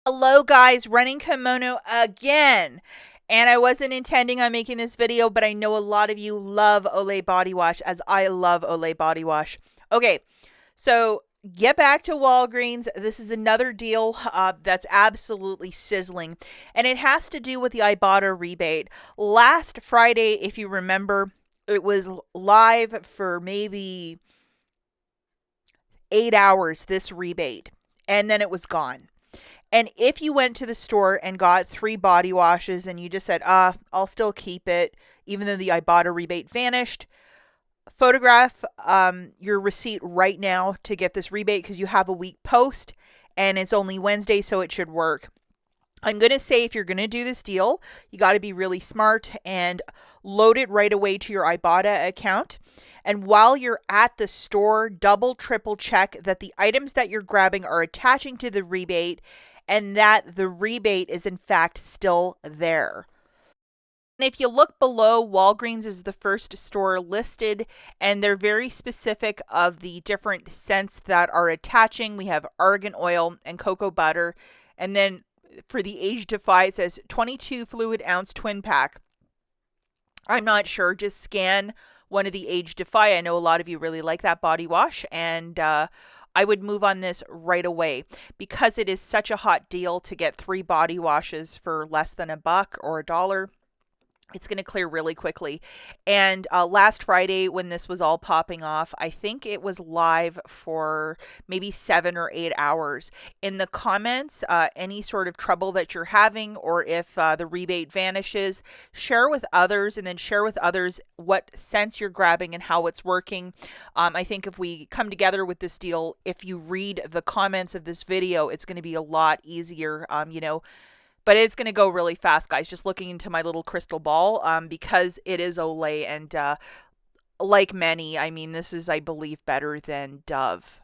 Hello guys, running kimono again. And I wasn't intending on making this video, but I know a lot of you love Olay body wash as I love Olay body wash. Okay, so get back to Walgreens. This is another deal that's absolutely sizzling. And it has to do with the IBOTTA rebate. Last Friday, if you remember, it was live for maybe 8 hours, this rebate. And then it was gone. And if you went to the store and got 3 body washes and you just said, I'll still keep it, even though the IBOTTA rebate vanished, photograph your receipt right now to get this rebate because you have a week post and it's only Wednesday, so it should work. I'm going to say if you're going to do this deal, you got to be really smart and load it right away to your IBOTTA account. And while you're at the store, double, triple check that the items that you're grabbing are attaching to the rebate and that the rebate is in fact still there. And if you look below, Walgreens is the first store listed, and they're very specific of the different scents that are attaching. We have argan oil and cocoa butter. And then for the Age Defy, it says 22 fluid ounce twin pack. I'm not sure. Just scan one of the Age Defy. I know a lot of you really like that body wash, and I would move on this right away because it is such a hot deal to get 3 body washes for less than $1 or $1. It's going to clear really quickly. And last Friday, when this was all popping off, I think it was live for maybe 7 or 8 hours. In the comments, any sort of trouble that you're having, or if the rebate vanishes, share with others, and then share with others what scents you're grabbing and how it's working. I think if we come together with this deal, if you read the comments of this video, it's going to be a lot easier, But it's going to go really fast, guys. Just looking into my little crystal ball because it is Olay. And like many, I mean, this is, I believe, better than Dove.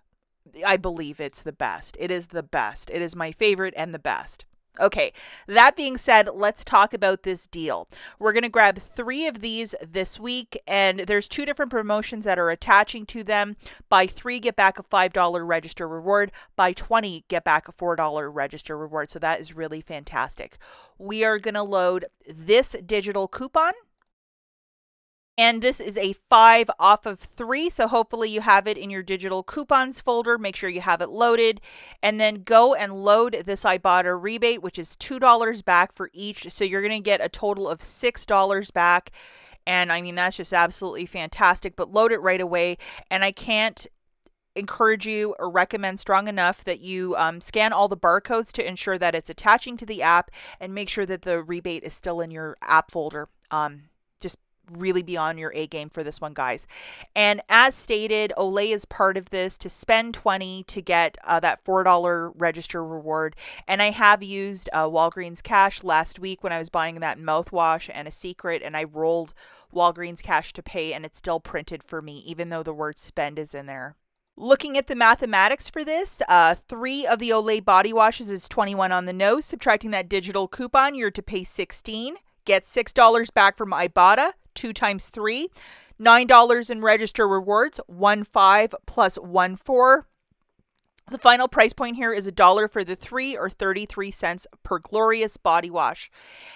I believe it's the best. It is the best. It is my favorite and the best. Okay, that being said, let's talk about this deal. We're going to grab 3 of these this week, and there's 2 different promotions that are attaching to them. Buy 3, get back a $5 register reward. Buy 20, get back a $4 register reward. So that is really fantastic. We are going to load this digital coupon. And this is a 5 off of 3, so hopefully you have it in your digital coupons folder. Make sure you have it loaded. And then go and load this IBOTTA rebate, which is $2 back for each. So you're going to get a total of $6 back. And I mean, that's just absolutely fantastic. But load it right away. And I can't encourage you or recommend strong enough that you scan all the barcodes to ensure that it's attaching to the app and make sure that the rebate is still in your app folder. Just really be on your A game for this one, guys. And as stated, Olay is part of this to spend 20 to get that $4 register reward. And I have used Walgreens Cash last week when I was buying that mouthwash and a secret, and I rolled Walgreens Cash to pay, and it's still printed for me, even though the word spend is in there. Looking at the mathematics for this, 3 of the Olay body washes is 21 on the nose. Subtracting that digital coupon, you're to pay 16. Get $6 back from IBOTTA. 2 times 3, $9 in register rewards, 1.5 plus 1.4. The final price point here is $1 for the 3 or 33 cents per glorious body wash.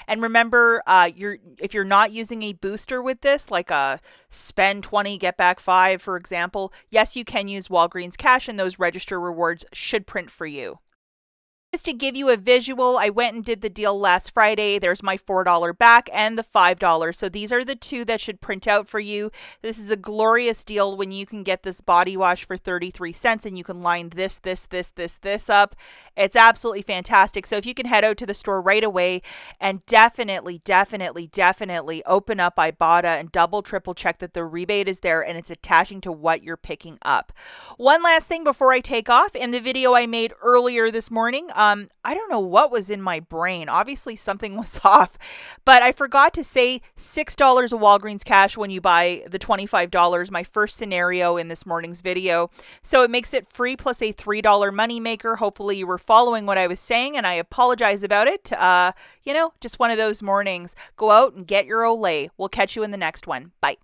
And remember, if you're not using a booster with this, like a spend 20, get back 5, for example, yes, you can use Walgreens Cash and those register rewards should print for you. Just to give you a visual, I went and did the deal last Friday. There's my $4 back and the $5. So these are the 2 that should print out for you. This is a glorious deal when you can get this body wash for 33 cents and you can line this up. It's absolutely fantastic. So if you can head out to the store right away and definitely open up IBOTTA and double, triple check that the rebate is there and it's attaching to what you're picking up. One last thing before I take off. In the video I made earlier this morning, I don't know what was in my brain. Obviously something was off, but I forgot to say $6 of Walgreens Cash when you buy the $25, my first scenario in this morning's video. So it makes it free plus a $3 moneymaker. Hopefully you were following what I was saying, and I apologize about it. Just one of those mornings. Go out and get your Olay. We'll catch you in the next one. Bye.